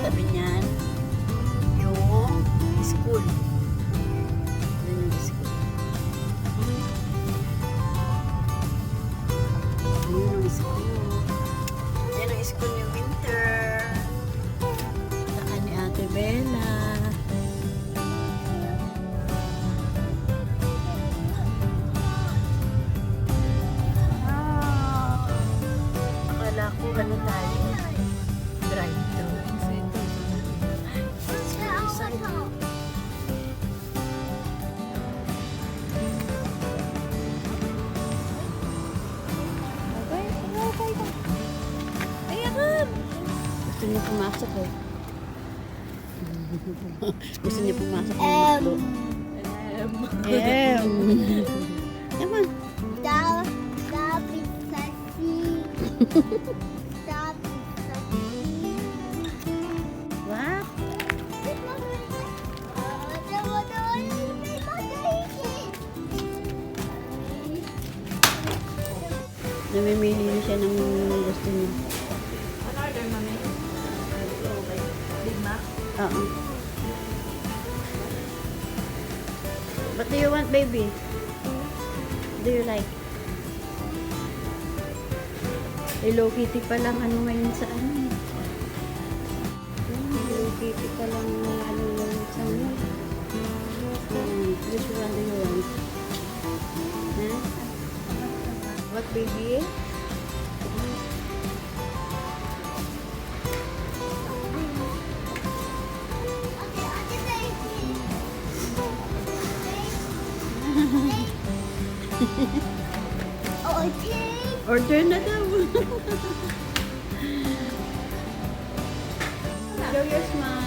Tabi niyan, yung school. Yan yung school. Yan yung school. Yan ang school ni Winter. Saka ni Ate Bella. Akala ko ano tayo? Drive-thru. Gusto niya pumasok eh. Gusto niya pumasok ng McDo. Come on. What? Namimili na siya ng gusto niya. Ano order, mami? Okay. Big Mac? Oo. What do you want, baby? Do you like? Hello Kitty pa lang ano ngayon sa ano. Hello Kitty pa lang ano ngayon sa ano. Which one do you want? Huh? What, baby? Order na daw. Show your smile.